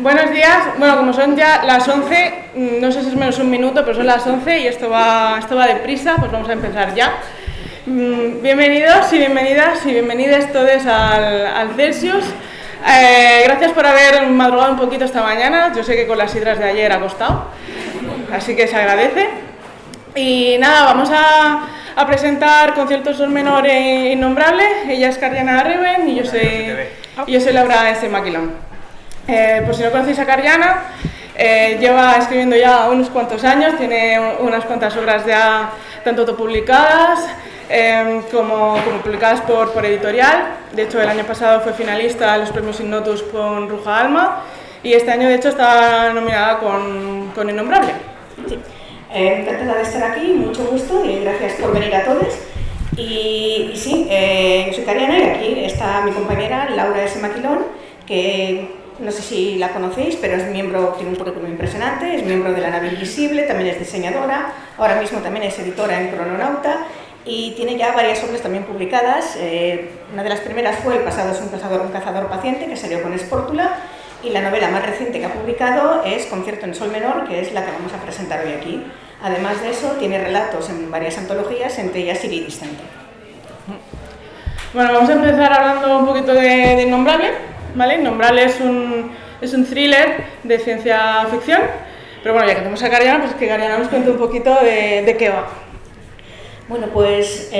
Buenos días. Bueno, como son ya las 11, no sé si es menos un minuto, pero son las 11 y esto va deprisa, pues vamos a empezar ya. Bienvenidos y bienvenidas y bienvenidas todos al Celsius. Gracias por haber madrugado un poquito esta mañana. Yo sé que con las sidras de ayer ha costado, así que se agradece. Y nada, vamos a presentar Concierto Sol Menor e Innombrable. Ella es Carriana Arriben y yo soy Laura S. Maquilón. Por si no conocéis a Carriana, lleva escribiendo ya unos cuantos años, tiene unas cuantas obras ya tanto autopublicadas como publicadas por editorial. De hecho, el año pasado fue finalista en los premios Ignotus con Ruja Alma y este año, de hecho, está nominada con Innombrable. Sí. Encantada de estar aquí, mucho gusto y gracias por venir a todos. Y sí, yo soy Carriana y aquí está mi compañera Laura S. Maquilón, que no sé si la conocéis, pero es miembro, tiene un currículum impresionante, es miembro de La Nave Invisible, también es diseñadora, ahora mismo también es editora en Crononauta y tiene ya varias obras también publicadas. Una de las primeras fue El pasado es un cazador paciente, que salió con Spórtula, y la novela más reciente que ha publicado es Concierto en Sol Menor, que es la que vamos a presentar hoy aquí. Además de eso, tiene relatos en varias antologías, entre ellas Iridiscente. Bueno, vamos a empezar hablando un poquito de Innombrable, ¿vale? Innombrable es un thriller de ciencia ficción, pero bueno, ya que tenemos a Carriana, pues que Carriana nos cuente un poquito de qué va. Bueno, pues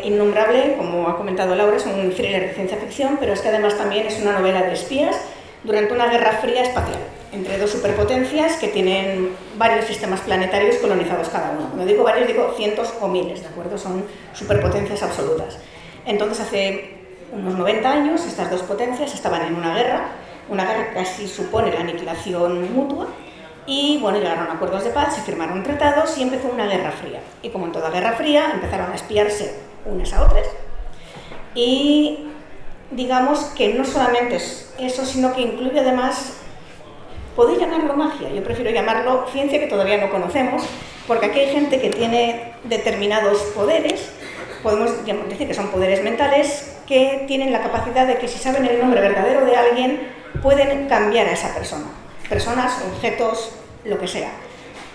Innombrable, como ha comentado Laura, es un thriller de ciencia ficción, pero es que además también es una novela de espías durante una guerra fría espacial entre dos superpotencias que tienen varios sistemas planetarios colonizados cada uno. Cuando digo varios, digo cientos o miles, ¿de acuerdo? Son superpotencias absolutas. Entonces, hace unos 90 años, estas dos potencias estaban en una guerra que casi supone la aniquilación mutua, y bueno, llegaron a acuerdos de paz, se firmaron tratados y empezó una guerra fría. Y como en toda guerra fría, empezaron a espiarse unas a otras y digamos que no solamente es eso, sino que incluye además, podéis llamarlo magia, yo prefiero llamarlo ciencia que todavía no conocemos, porque aquí hay gente que tiene determinados poderes, podemos decir que son poderes mentales, que tienen la capacidad de que si saben el nombre verdadero de alguien, pueden cambiar a esa persona, personas, objetos, lo que sea,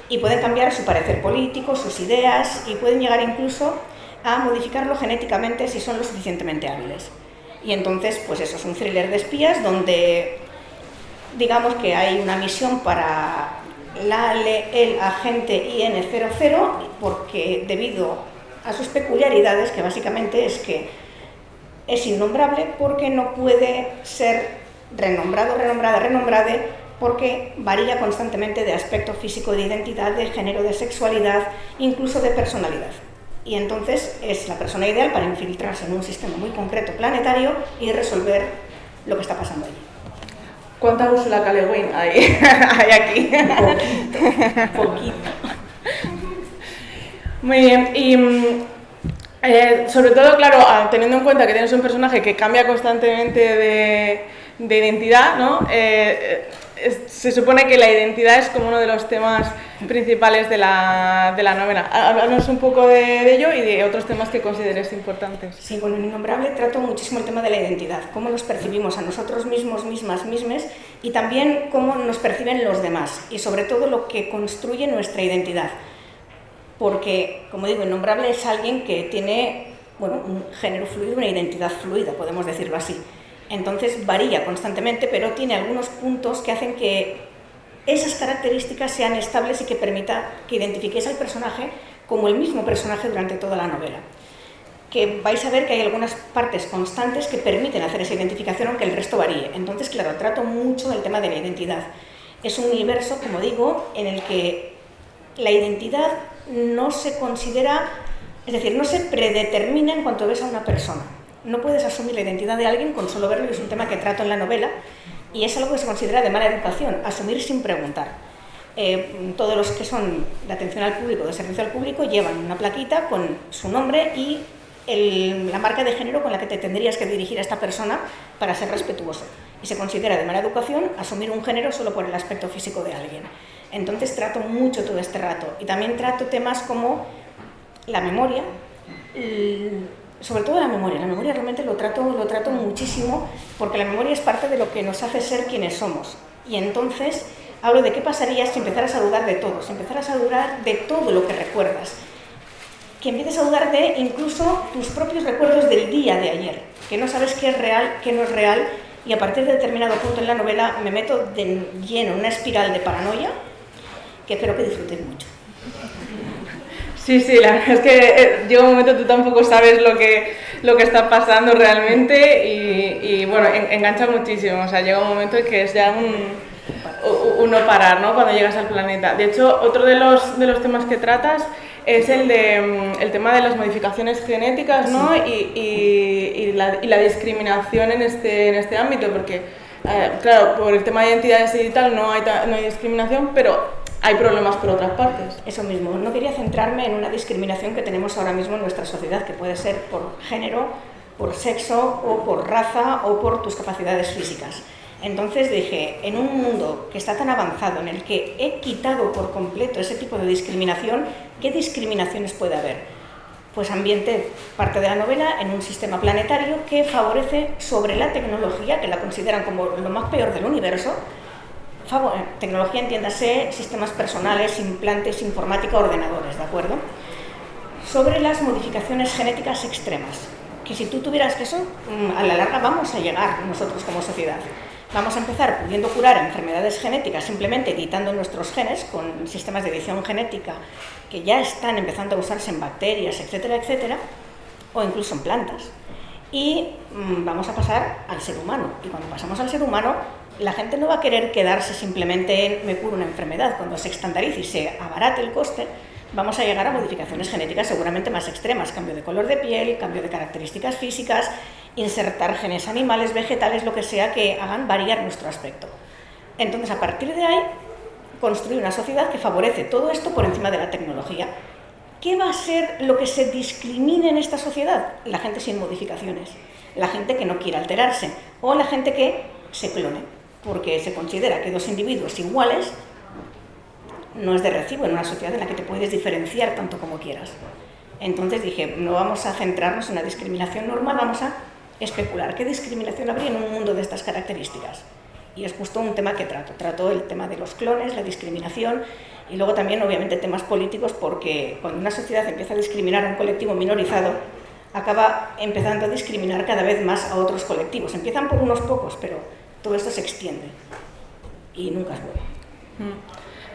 y pueden cambiar su parecer político, sus ideas, y pueden llegar incluso a modificarlo genéticamente si son lo suficientemente hábiles. Y entonces, pues eso es un thriller de espías donde digamos que hay una misión para el agente IN00, porque debido a sus peculiaridades, que básicamente es que es innombrable porque no puede ser renombrado, renombrade, porque varía constantemente de aspecto físico, de identidad, de género, de sexualidad, incluso de personalidad. Y entonces es la persona ideal para infiltrarse en un sistema muy concreto planetario y resolver lo que está pasando allí. ¿Cuánta Úrsula K. Le Guin hay aquí? Poquito. Muy bien, y sobre todo, claro, teniendo en cuenta que tienes un personaje que cambia constantemente de identidad, ¿no? Se supone que la identidad es como uno de los temas principales de la novela. Háblanos un poco de ello y de otros temas que consideres importantes. Sí, bueno, en Innombrable trato muchísimo el tema de la identidad, cómo nos percibimos a nosotros mismos, mismes, y también cómo nos perciben los demás, y sobre todo lo que construye nuestra identidad. Porque, como digo, Innombrable es alguien que tiene, bueno, un género fluido, una identidad fluida, podemos decirlo así. Entonces varía constantemente, pero tiene algunos puntos que hacen que esas características sean estables y que permita que identifiquéis al personaje como el mismo personaje durante toda la novela. Que vais a ver que hay algunas partes constantes que permiten hacer esa identificación, aunque el resto varíe. Entonces, claro, trato mucho del tema de la identidad. Es un universo, como digo, en el que la identidad no se considera, es decir, no se predetermina en cuanto ves a una persona. No puedes asumir la identidad de alguien con solo verlo, y es un tema que trato en la novela, y es algo que se considera de mala educación, asumir sin preguntar. Todos los que son de atención al público, de servicio al público, llevan una plaquita con su nombre y la marca de género con la que te tendrías que dirigir a esta persona para ser respetuoso. Y se considera de mala educación asumir un género solo por el aspecto físico de alguien. Entonces trato mucho todo este rato, y también trato temas como la memoria, sobre todo la memoria realmente lo trato muchísimo, porque la memoria es parte de lo que nos hace ser quienes somos. Y entonces hablo de qué pasaría si empezaras a dudar de todo, si empezaras a dudar de todo lo que recuerdas, que empieces a dudar de incluso tus propios recuerdos del día de ayer, que no sabes qué es real, qué no es real, y a partir de determinado punto en la novela me meto de lleno en una espiral de paranoia que espero que disfrutéis mucho. Sí, la verdad es que llega un momento tú tampoco sabes lo que está pasando realmente y bueno, engancha muchísimo, o sea, llega un momento en que es ya un no parar, ¿no? Cuando llegas al planeta. De hecho, otro de los temas que tratas es el tema de las modificaciones genéticas, ¿no? Sí. Y la discriminación en este ámbito, porque, claro, por el tema de identidades y tal no hay discriminación, pero hay problemas por otras partes. Eso mismo, no quería centrarme en una discriminación que tenemos ahora mismo en nuestra sociedad, que puede ser por género, por sexo o por raza o por tus capacidades físicas. Entonces dije, en un mundo que está tan avanzado, en el que he quitado por completo ese tipo de discriminación, ¿qué discriminaciones puede haber? Pues ambienté parte de la novela en un sistema planetario que favorece sobre la tecnología, que la consideran como lo más peor del universo. Tecnología, entiéndase, sistemas personales, implantes, informática, ordenadores, ¿de acuerdo? Sobre las modificaciones genéticas extremas, que si tú tuvieras eso, a la larga vamos a llegar nosotros como sociedad. Vamos a empezar pudiendo curar enfermedades genéticas simplemente editando nuestros genes con sistemas de edición genética que ya están empezando a usarse en bacterias, etcétera, etcétera, o incluso en plantas. Y vamos a pasar al ser humano. Y cuando pasamos al ser humano, la gente no va a querer quedarse simplemente en me curo una enfermedad. Cuando se estandarice y se abarate el coste, vamos a llegar a modificaciones genéticas seguramente más extremas, cambio de color de piel, cambio de características físicas, insertar genes animales, vegetales, lo que sea que hagan variar nuestro aspecto. Entonces, a partir de ahí, construir una sociedad que favorece todo esto por encima de la tecnología. ¿Qué va a ser lo que se discrimine en esta sociedad? La gente sin modificaciones, la gente que no quiera alterarse o la gente que se clone, porque se considera que dos individuos iguales no es de recibo en una sociedad en la que te puedes diferenciar tanto como quieras. Entonces dije, no vamos a centrarnos en la discriminación normal, vamos a especular qué discriminación habría en un mundo de estas características. Y es justo un tema que trato el tema de los clones, la discriminación y luego también obviamente temas políticos, porque cuando una sociedad empieza a discriminar a un colectivo minorizado, acaba empezando a discriminar cada vez más a otros colectivos. Empiezan por unos pocos, pero todo esto se extiende y nunca es bueno.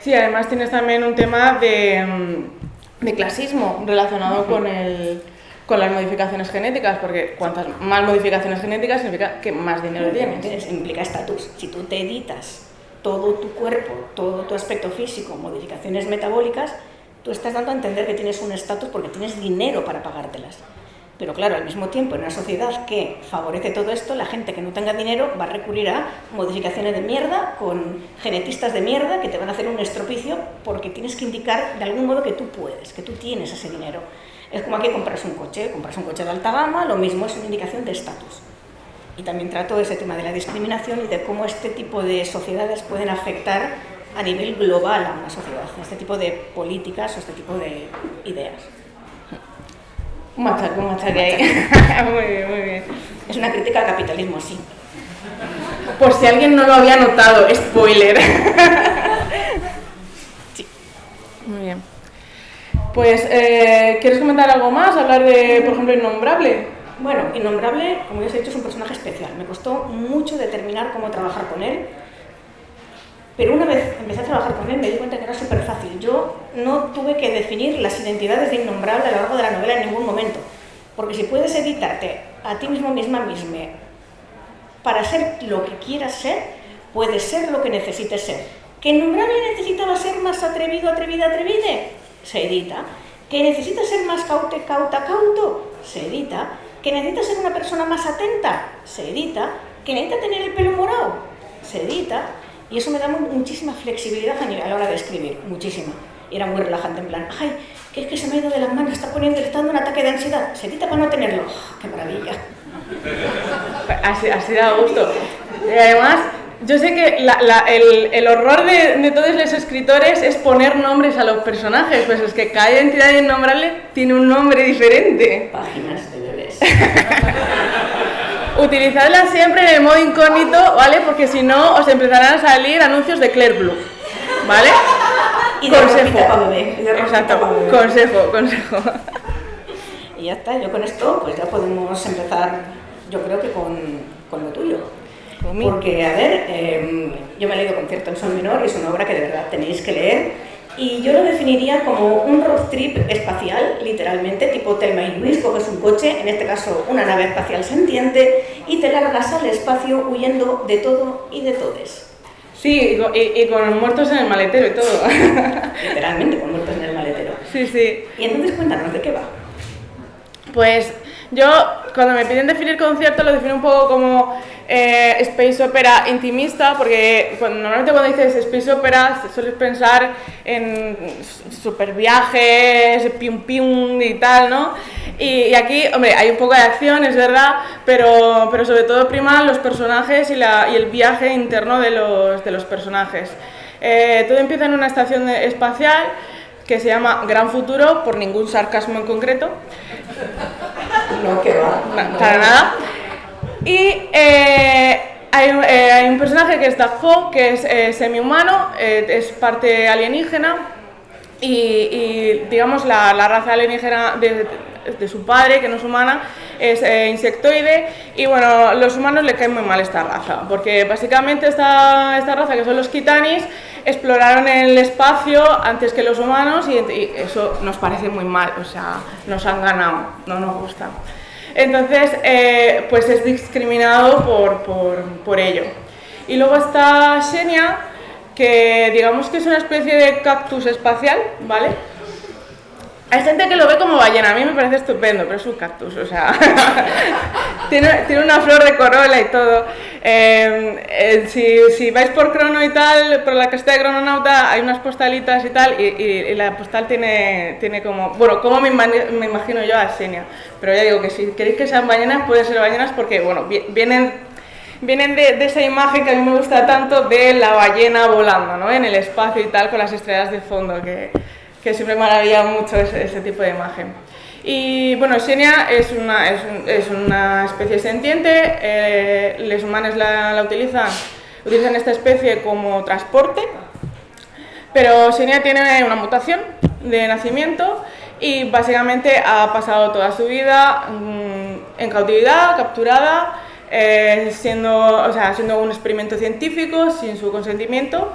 Sí, además tienes también un tema de clasismo relacionado con las modificaciones genéticas, porque cuantas más modificaciones genéticas significa que más dinero tienes. Implica estatus. Si tú te editas todo tu cuerpo, todo tu aspecto físico, modificaciones metabólicas, tú estás dando a entender que tienes un estatus porque tienes dinero para pagártelas. Pero claro, al mismo tiempo, en una sociedad que favorece todo esto, la gente que no tenga dinero va a recurrir a modificaciones de mierda, con genetistas de mierda que te van a hacer un estropicio porque tienes que indicar de algún modo que tú puedes, que tú tienes ese dinero. Es como aquí compras un coche de alta gama, lo mismo, es una indicación de estatus. Y también trato ese tema de la discriminación y de cómo este tipo de sociedades pueden afectar a nivel global a una sociedad, este tipo de políticas o este tipo de ideas. Un machaque ahí. Muy bien. Es una crítica al capitalismo, sí. Por si alguien no lo había notado, spoiler. Sí. Muy bien. Pues, ¿quieres comentar algo más? Hablar de, por ejemplo, Innombrable. Bueno, Innombrable, como ya os he dicho, es un personaje especial. Me costó mucho determinar cómo trabajar con él. Pero una vez empecé a trabajar con él me di cuenta que era súper fácil. Yo no tuve que definir las identidades de Innombrable a lo largo de la novela en ningún momento. Porque si puedes editarte a ti mismo, misma, para ser lo que quieras ser, puedes ser lo que necesites ser. ¿Que Innombrable necesitaba ser más atrevido, atrevide? Se edita. ¿Que necesita ser más cauto? Se edita. ¿Que necesita ser una persona más atenta? Se edita. ¿Que necesita tener el pelo morado? Se edita. Y eso me da muchísima flexibilidad a la hora de escribir, muchísima. Y era muy relajante, en plan, ¡ay! Que es que se me ha ido de las manos, está dando un ataque de ansiedad. Se edita para no tenerlo. ¡Oh, ¡qué maravilla! Así da gusto. Y además, yo sé que el horror de todos los escritores es poner nombres a los personajes, pues es que cada identidad innombrable tiene un nombre diferente. Páginas de bebés. veces. Utilizadla siempre en el modo incógnito, ¿vale? Porque si no, os empezarán a salir anuncios de Claire Blue, ¿vale? Y de ropita para bebé. Exacto, consejo. Y ya está, yo con esto pues ya podemos empezar, yo creo que con lo tuyo. Porque, a ver, yo me he leído Concierto en Sol menor y es una obra que de verdad tenéis que leer. Y yo lo definiría como un road trip espacial, literalmente, tipo Thelma y Luis, coges un coche, en este caso una nave espacial sentiente, y te largas al espacio huyendo de todo y de todes. Sí, y con muertos en el maletero y todo. Literalmente, con muertos en el maletero. Sí. Y entonces cuéntanos, ¿de qué va? Pues yo, cuando me piden definir concierto, lo defino un poco como space opera intimista, porque normalmente cuando dices space opera sueles pensar en super viajes, pium pium y tal, ¿no? Y aquí, hombre, hay un poco de acción, es verdad, pero sobre todo priman los personajes y el viaje interno de los personajes. Todo empieza en una estación espacial que se llama Gran Futuro, por ningún sarcasmo en concreto. No, que va. Para nada. Y hay un personaje que es Dajo, que es semi-humano, es parte alienígena, y digamos la raza alienígena de su padre, que no es humana, es insectoide, y bueno, los humanos le caen muy mal esta raza, porque básicamente esta raza, que son los Kitanis, exploraron el espacio antes que los humanos y eso nos parece muy mal, o sea, nos han ganado, no nos gusta. Entonces, pues es discriminado por ello. Y luego está Xenia, que digamos que es una especie de cactus espacial, ¿vale? Hay gente que lo ve como ballena, a mí me parece estupendo, pero es un cactus, o sea, tiene una flor de corola y todo. Si vais por Crono y tal, por la caseta de Crononauta, hay unas postalitas y tal, y la postal tiene como, bueno, como me imagino yo a Xenia, pero ya digo que si queréis que sean ballenas, pueden ser ballenas porque, bueno, vienen de esa imagen que a mí me gusta tanto de la ballena volando, ¿no? En el espacio y tal, con las estrellas de fondo, que siempre me maravilla mucho ese tipo de imagen. Y bueno, Xenia es una especie sentiente, los humanos la utilizan esta especie como transporte, pero Xenia tiene una mutación de nacimiento y básicamente ha pasado toda su vida en cautividad, capturada, siendo un experimento científico sin su consentimiento.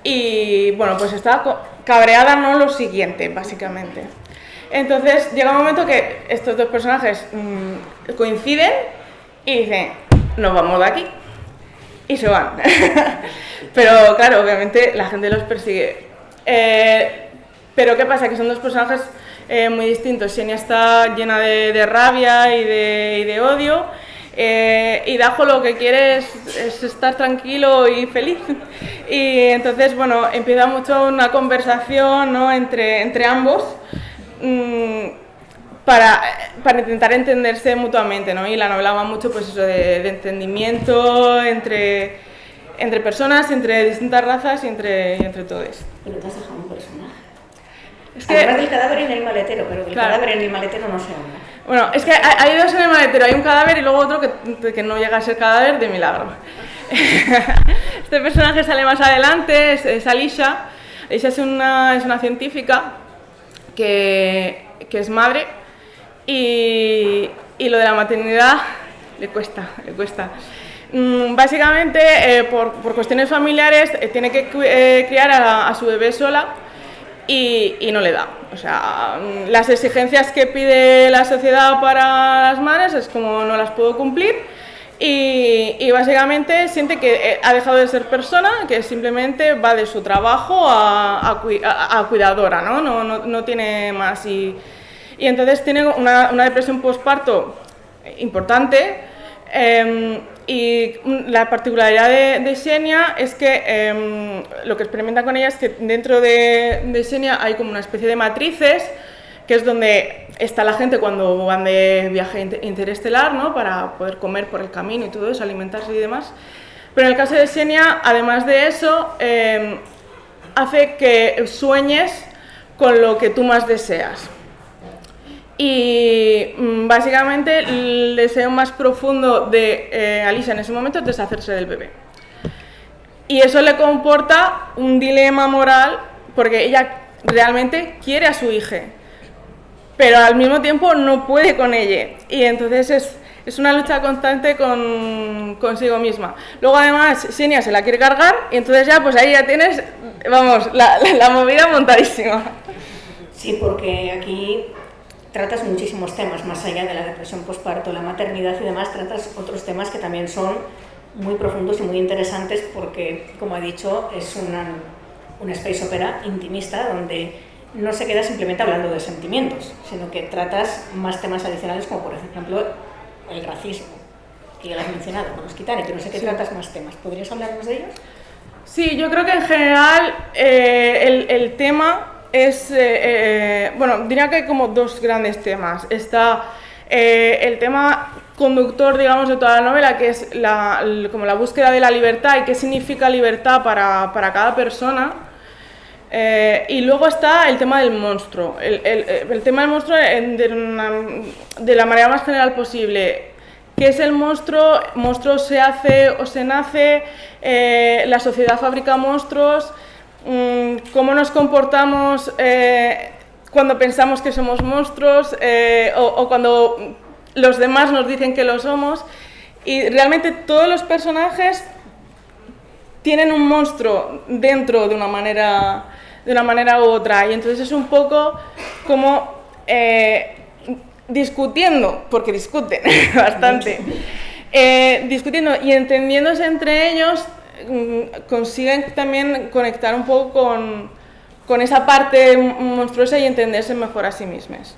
Y bueno, pues está cabreada, ¿no? Lo siguiente, básicamente. Entonces llega un momento que estos dos personajes coinciden y dicen, nos vamos de aquí. Y se van. Pero claro, obviamente la gente los persigue. Pero ¿qué pasa? Que son dos personajes muy distintos. Xenia está llena de rabia y de odio. Y Dajo lo que quiere es estar tranquilo y feliz, y entonces bueno, empieza mucho una conversación, ¿no? entre ambos para intentar entenderse mutuamente, ¿no? Y la novela va mucho pues eso de entendimiento entre personas, entre distintas razas y entre todos. Pero te has dejado un personaje. Es que, además del cadáver en el maletero, pero del claro, cadáver en el maletero no se habla. Bueno, es que hay dos en el maletero, hay un cadáver y luego otro que no llega a ser cadáver de milagro. Este personaje sale más adelante, es Alicia. Alicia es una científica que es madre y lo de la maternidad le cuesta. Básicamente, por cuestiones familiares, tiene que criar a su bebé sola. Y no le da, o sea, las exigencias que pide la sociedad para las madres es como no las puedo cumplir y básicamente siente que ha dejado de ser persona, que simplemente va de su trabajo a cuidadora, no tiene más y entonces tiene una depresión postparto importante. Y la particularidad de Xenia es que lo que experimenta con ella es que dentro de Xenia hay como una especie de matrices, que es donde está la gente cuando van de viaje interestelar, ¿no? Para poder comer por el camino y todo eso, alimentarse y demás. Pero en el caso de Xenia, además de eso, hace que sueñes con lo que tú más deseas. Y básicamente el deseo más profundo de Alicia en ese momento es deshacerse del bebé. Y eso le comporta un dilema moral porque ella realmente quiere a su hija, pero al mismo tiempo no puede con ella. Y entonces es una lucha constante consigo misma. Luego además Xenia se la quiere cargar y entonces ya pues ahí ya tienes, vamos, la movida montadísima. Sí, porque aquí tratas muchísimos temas, más allá de la depresión postparto, la maternidad y demás, tratas otros temas que también son muy profundos y muy interesantes porque, como he dicho, es una space opera intimista donde no se queda simplemente hablando de sentimientos, sino que tratas más temas adicionales como, por ejemplo, el racismo, que ya lo has mencionado con los Kitani, pero no sé qué tratas más temas. ¿Podrías hablarnos de ellos? Sí, yo creo que en general el tema es, bueno, diría que hay como dos grandes temas. Está el tema conductor, digamos, de toda la novela, que es como la búsqueda de la libertad y qué significa libertad para cada persona. Y luego está el tema del monstruo. El tema del monstruo de la manera más general posible. ¿Qué es el monstruo? ¿Monstruo se hace o se nace? ¿La sociedad fabrica monstruos? ¿Cómo nos comportamos cuando pensamos que somos monstruos o cuando los demás nos dicen que lo somos? Y realmente todos los personajes tienen un monstruo dentro de una manera u otra, y entonces es un poco como discutiendo, porque discuten bastante, discutiendo y entendiéndose entre ellos, consiguen también conectar un poco con esa parte monstruosa y entenderse mejor a sí mismas.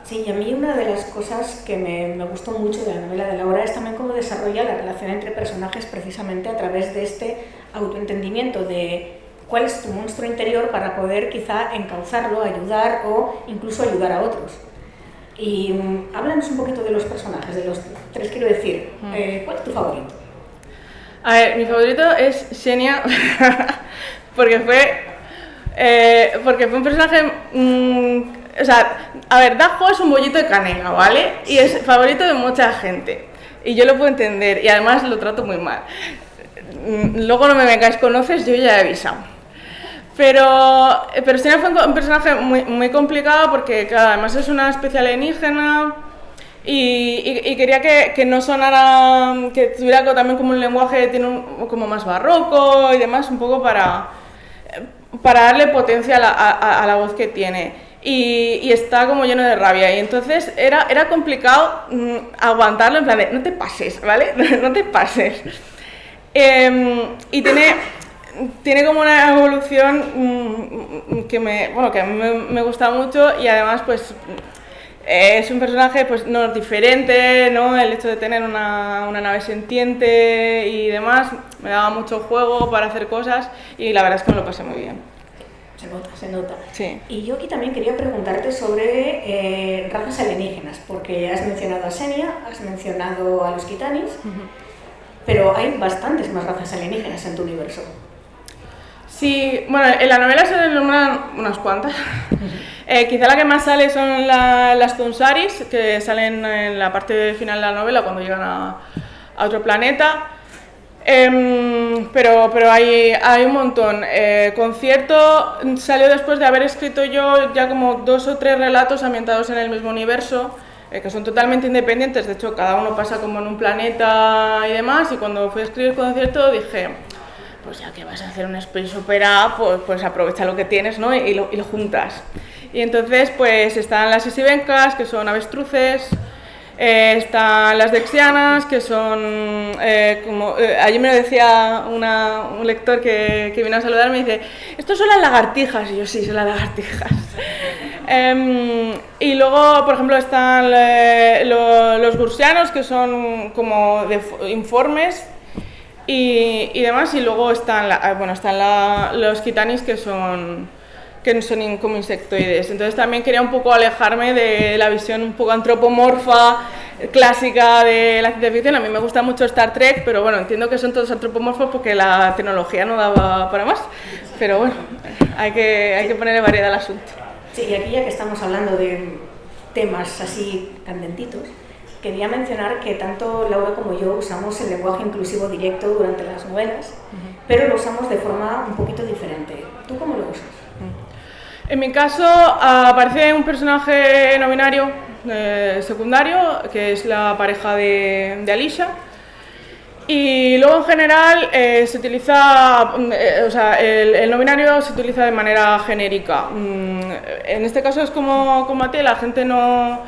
Sí, y a mí una de las cosas que me gustó mucho de la novela de Laura es también cómo desarrolla la relación entre personajes precisamente a través de este autoentendimiento de cuál es tu monstruo interior para poder quizá encauzarlo, ayudar o incluso ayudar a otros. Y háblanos un poquito de los personajes, de los tres, quiero decir, ¿cuál es tu favorito? A ver, mi favorito es Xenia, porque fue un personaje, o sea, a ver, Dajo es un bollito de canela, ¿vale? Y es favorito de mucha gente, y yo lo puedo entender, y además lo trato muy mal. Luego no me vengáis, conoces, yo ya he avisado. Pero Xenia fue un personaje muy complicado porque, claro, además es una especie alienígena y quería que no sonara, que tuviera también como un lenguaje como más barroco y demás, un poco para darle potencia a la voz que tiene. Y está como lleno de rabia, y entonces era complicado aguantarlo en plan de no te pases, ¿vale? No te pases. Y tiene como una evolución que a mí me gusta mucho, y además pues es un personaje pues no diferente, ¿no? El hecho de tener una nave sintiente y demás me daba mucho juego para hacer cosas, y la verdad es que me lo pasé muy bien. Se nota. Sí. Y yo aquí también quería preguntarte sobre razas alienígenas, porque has mencionado a Xenia, has mencionado a los Kitanis, pero hay bastantes más razas alienígenas en tu universo. Sí, bueno, en la novela se nombran unas cuantas. Quizá la que más sale son las Thunsaris, que salen en la parte final de la novela cuando llegan a otro planeta. Pero hay un montón. Concierto salió después de haber escrito yo ya como 2 o 3 relatos ambientados en el mismo universo, que son totalmente independientes. De hecho, cada uno pasa como en un planeta y demás, y cuando fui a escribir Concierto dije, pues ya que vas a hacer una space opera, pues aprovecha lo que tienes, ¿no? y lo juntas. Y entonces pues están las Isibencas, que son avestruces, están las Dexianas, que son allí me lo decía un lector que vino a saludarme, y dice, ¿estos son las lagartijas? Y yo, sí, son las lagartijas. Y luego, por ejemplo, están los gursianos, que son como informes, y demás, y luego están los Kitanis, que son como insectoides. Entonces también quería un poco alejarme de la visión un poco antropomorfa clásica de la ciencia ficción. A mí me gusta mucho Star Trek, pero bueno, entiendo que son todos antropomorfos porque la tecnología no daba para más, pero bueno, hay que ponerle variedad al asunto. Sí, y aquí ya que estamos hablando de temas así candentitos, quería mencionar que tanto Laura como yo usamos el lenguaje inclusivo directo durante las novelas, pero lo usamos de forma un poquito diferente. ¿Tú cómo lo usas? En mi caso aparece un personaje no binario secundario, que es la pareja de Alicia, y luego en general se utiliza, el no binario se utiliza de manera genérica. En este caso es como a ti, la gente no,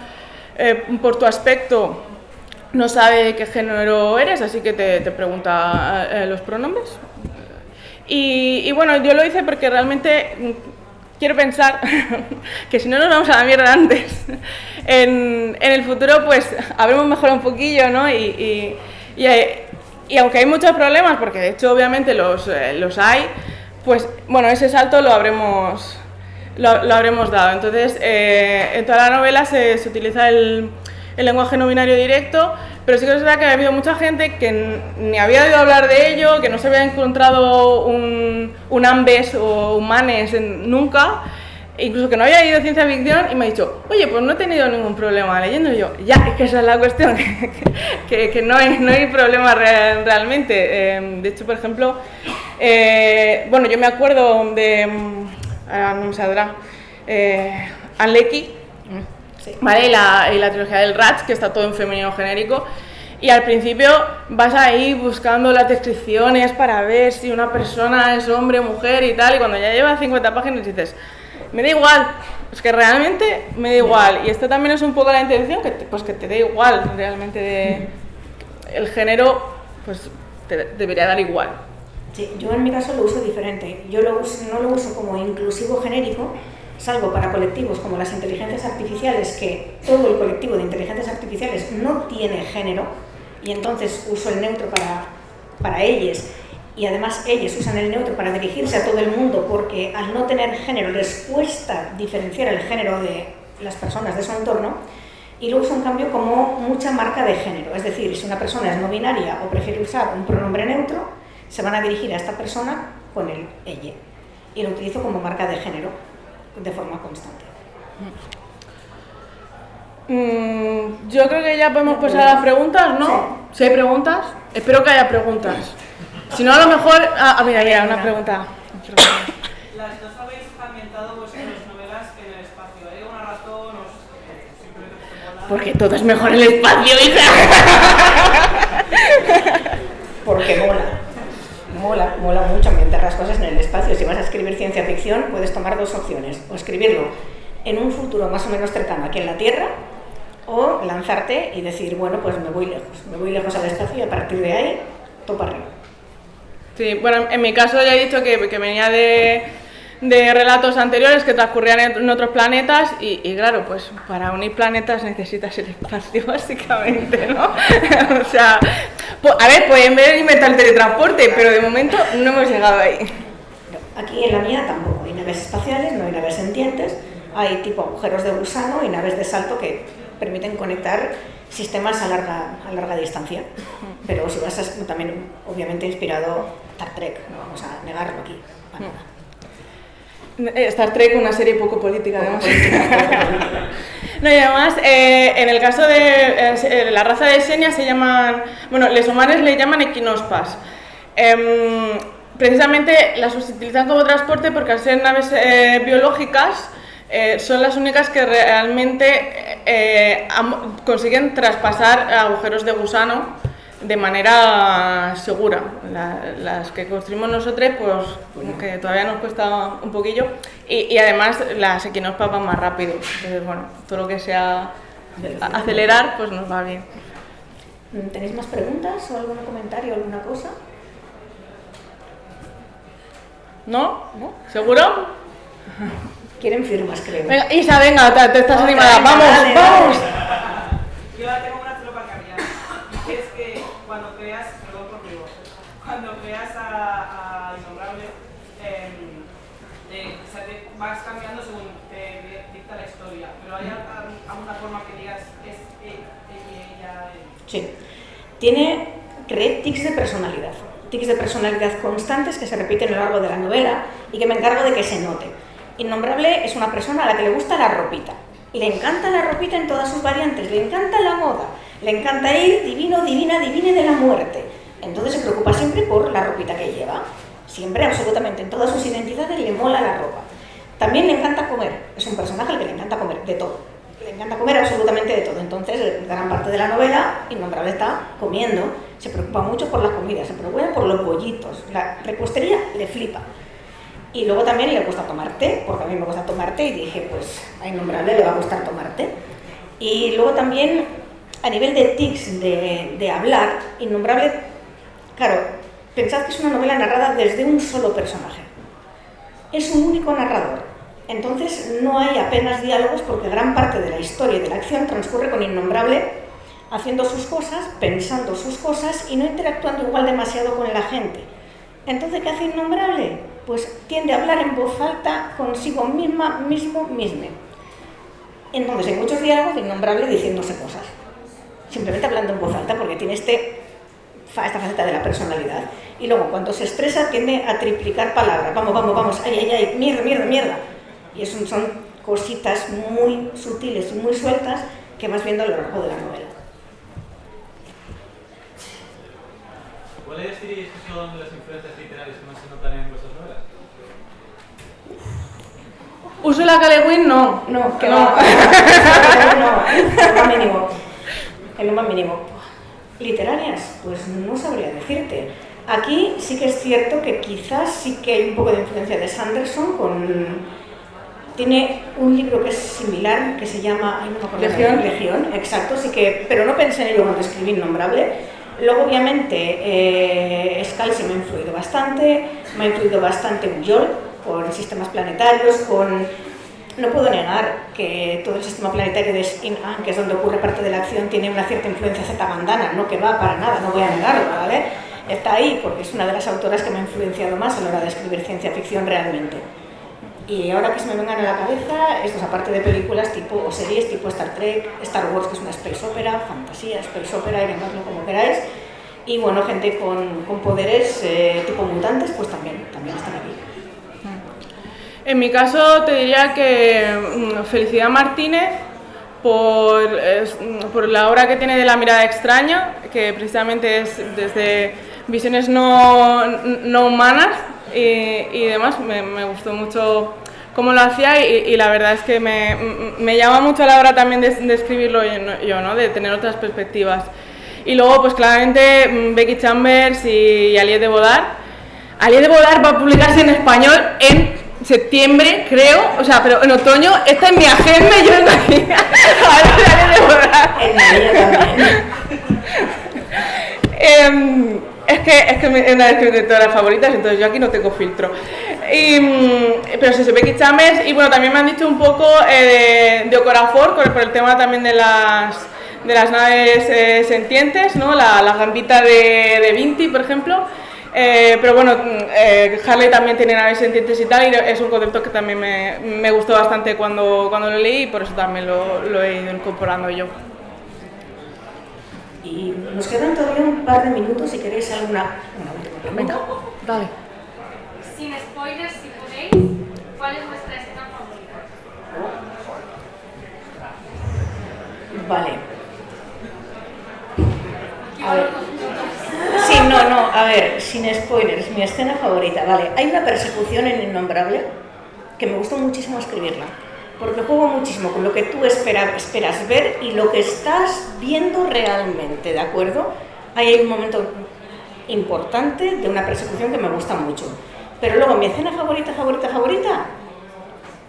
por tu aspecto, no sabe qué género eres, así que te pregunta los pronombres. Y bueno, yo lo hice porque realmente quiero pensar que si no nos vamos a la mierda antes, en el futuro pues habremos mejorado un poquillo, ¿no? Y aunque hay muchos problemas, porque de hecho obviamente los hay, pues bueno, ese salto lo habremos dado. Entonces, en toda la novela se utiliza el lenguaje no binario directo, pero sí que es verdad que ha habido mucha gente que ni había oído hablar de ello, que no se había encontrado un ambes o un manes nunca, incluso que no había leído ciencia ficción, y me ha dicho, oye, pues no he tenido ningún problema leyendo. Y yo, ya, es que esa es la cuestión, que no hay problema realmente. De hecho, por ejemplo, bueno, yo me acuerdo de, ahora no me saldrá, Anne Leckie, sí, ¿vale? Y la trilogía del Ratch, que está todo en femenino genérico, y al principio vas ahí buscando las descripciones para ver si una persona es hombre o mujer y tal, y cuando ya lleva 50 páginas dices, me da igual, es que realmente me da igual. Y esta también es un poco la intención, que te dé igual realmente el género, pues debería dar igual. Sí, yo en mi caso lo uso diferente. Yo no lo uso como inclusivo genérico, salvo para colectivos como las inteligencias artificiales, que todo el colectivo de inteligencias artificiales no tiene género, y entonces uso el neutro para ellas, y además ellos usan el neutro para dirigirse a todo el mundo, porque al no tener género les cuesta diferenciar el género de las personas de su entorno, y lo uso en cambio como mucha marca de género. Es decir, si una persona es no binaria o prefiere usar un pronombre neutro, se van a dirigir a esta persona con el ella, y lo utilizo como marca de género de forma constante. Yo creo que ya podemos pasar a las preguntas, ¿no? Sí. Si hay preguntas, espero que haya preguntas. Si no, a lo mejor... mira, una pregunta. Las dos habéis ambientado vuestras novelas en el espacio. ¿Hay alguna razón o simplemente porque todo es mejor en el espacio, hija? Porque mola mucho ambientar las cosas en el espacio. Si vas a escribir ciencia ficción, puedes tomar dos opciones: o escribirlo en un futuro más o menos cercano aquí en la Tierra, o lanzarte y decir, bueno, pues me voy lejos al espacio, y a partir de ahí, topa arriba. Sí, bueno, en mi caso ya he dicho que venía de relatos anteriores que transcurrían en otros planetas, y claro, pues para unir planetas necesitas el espacio, básicamente, ¿no? O sea, a ver, pueden inventar el teletransporte, pero de momento no hemos llegado ahí. Aquí en la mía tampoco hay naves espaciales, no hay naves sentientes, hay tipo agujeros de gusano y naves de salto que permiten conectar sistemas a larga distancia. Pero si vas a, también obviamente inspirado Star Trek, no vamos a negarlo aquí, para nada. Star Trek, una serie poco política, además. No, y además, en el caso de la raza de Xenia se llaman, bueno, los humanos le llaman equinospas. Precisamente las utilizan como transporte porque al ser naves biológicas son las únicas que realmente consiguen traspasar agujeros de gusano de manera segura. Las que construimos nosotros, pues que todavía nos cuesta un poquillo, y además las equinospas van más rápido. Entonces, bueno, todo lo que sea acelerar, pues nos va bien. ¿Tenéis más preguntas o algún comentario, alguna cosa? ¿No? ¿Seguro? Quieren firmas, creo. Venga, Isa, venga, te estás animada. ¡Vamos! Yo tengo una tropa cambiar. Es que cuando creas, a Innombrable, vas cambiando según te dicta la historia. Pero ¿hay alguna forma que digas es ella? Sí. Tiene tics de personalidad constantes que se repiten a lo largo de la novela y que me encargo de que se note. Innombrable es una persona a la que le gusta la ropita, Le encanta la ropita en todas sus variantes, le encanta la moda, le encanta ir divino, divina, divine de la muerte. Entonces se preocupa siempre por la ropita que lleva. Siempre, absolutamente, en todas sus identidades le mola la ropa. También le encanta comer. Es un personaje al que le encanta comer de todo. Le encanta comer absolutamente de todo. Entonces, gran parte de la novela, Innombrable está comiendo. Se preocupa mucho por las comidas, se preocupa por los bollitos. La repostería le flipa. Y luego también le gusta tomar té, porque a mí me gusta tomar té, y dije, pues a Innombrable le va a gustar tomar té. Y luego también, a nivel de tics de hablar, Innombrable, claro, pensad que es una novela narrada desde un solo personaje. Es un único narrador. Entonces no hay apenas diálogos porque gran parte de la historia y de la acción transcurre con Innombrable haciendo sus cosas, pensando sus cosas y no interactuando igual demasiado con la gente. Entonces, ¿qué hace Innombrable? Pues tiende a hablar en voz alta consigo misma, mismo. Entonces hay muchos diálogos de Innombrable diciéndose cosas. Simplemente hablando en voz alta porque tiene esta faceta de la personalidad. Y luego cuando se estresa tiende a triplicar palabras. Vamos, ay, mierda. Y eso son cositas muy sutiles y muy sueltas que vas viendo a lo largo de la novela. ¿Cuáles diríais que son las influencias literarias que más se notan en vuestras novelas? Úrsula K. Le Guin, no. No, que no. En lo más mínimo. ¿Literarias? Pues no sabría decirte. Aquí sí que es cierto que quizás sí que hay un poco de influencia de Sanderson tiene un libro que es similar, que se llama Legión, exacto, sí que, pero no pensé en ello cuando escribí Innombrable. Luego, obviamente, Scalzi me ha influido bastante Pujol, con sistemas planetarios, no puedo negar que todo el sistema planetario de Spin-An, que es donde ocurre parte de la acción, tiene una cierta influencia Z-Bandana, no que va para nada, no voy a negarlo, ¿vale? Está ahí porque es una de las autoras que me ha influenciado más a la hora de escribir ciencia ficción realmente. Y ahora que se me vengan a la cabeza, estos aparte de películas tipo o series tipo Star Trek, Star Wars, que es una space opera, fantasía, space opera, y llamadlo como queráis. Y bueno, gente con poderes tipo mutantes, pues también están aquí. En mi caso te diría que Felicidad Martínez, por la obra que tiene de La mirada extraña, que precisamente es desde visiones no humanas y demás, me gustó mucho cómo lo hacía y la verdad es que me llama mucho a la hora también de escribirlo yo, ¿no? De tener otras perspectivas. Y luego, pues claramente, Becky Chambers y Aliette de Bodar. Aliette de Bodar va a publicarse en español en septiembre, creo, o sea, pero en otoño. Esta es mi agenda, yo no aquí. Aliette de Bodar. Es que es una de mis escritoras favoritas, entonces yo aquí no tengo filtro. Pero sí, Becky Chambers, y bueno, también me han dicho un poco de Okorafor, por el tema también de las naves sentientes, ¿no? La gambita de Vinti, por ejemplo. Pero bueno, Harley también tiene naves sentientes y tal, y es un concepto que también me gustó bastante cuando lo leí, y por eso también lo he ido incorporando yo. Y nos quedan todavía un par de minutos si queréis alguna última pregunta. Dale. Sin spoilers, si podéis, ¿cuál es vuestra escena favorita? Vale. A ver. Sí, a ver, sin spoilers, mi escena favorita, vale. Hay una persecución en Innombrable que me gustó muchísimo escribirla, porque juego muchísimo con lo que tú esperas ver y lo que estás viendo realmente, ¿de acuerdo? Ahí hay un momento importante de una persecución que me gusta mucho. Pero luego mi escena favorita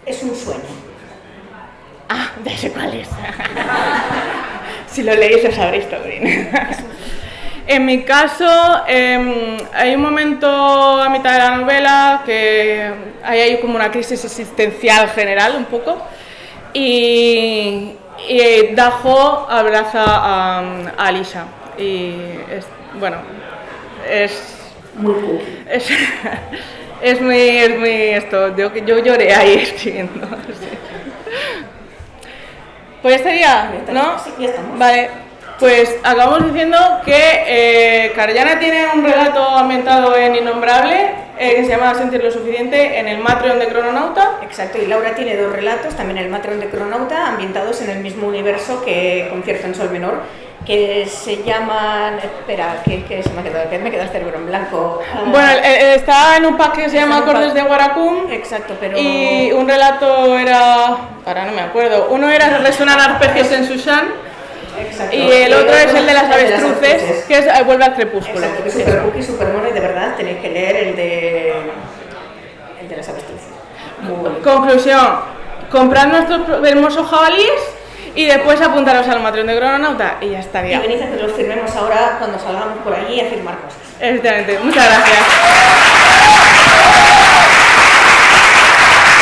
es un sueño. Ah, ya sé cuál es. Si lo leéis lo sabréis también. En mi caso, hay un momento a mitad de la novela que hay como una crisis existencial general un poco y Dajo abraza a Alisha y muy cool. Es muy esto, yo lloré ahí escribiendo. Sí. Pues sería, ¿no? Sí, ya estamos. Vale, pues acabamos diciendo que Karayana tiene un relato ambientado en Innombrable que se llama Sentir lo suficiente, en el Matreon de Crononauta. Exacto, y Laura tiene 2 relatos, también en el Matreon de Crononauta, ambientados en el mismo universo que Concierto en Sol Menor, que se llaman... Espera, que se me ha quedado el cerebro en blanco. Bueno, está en un pack que se llama Acordes de Guaracum. Exacto, pero... Y un relato era... Ahora no me acuerdo. Uno era Resonar arpegios en Sushan. Exacto. Y el otro es el de las avestruces, que es Vuelve al crepúsculo. Exacto, que es súper cookie, súper mono, y de verdad tenéis que leer el de las avestruces. Muy bonito. Conclusión, comprad nuestros hermosos jabalíes y después apuntaros al Matreon de Crononauta y ya Y estaría. venid a que los firmemos ahora cuando salgamos por allí a firmar cosas. Efectivamente, muchas gracias.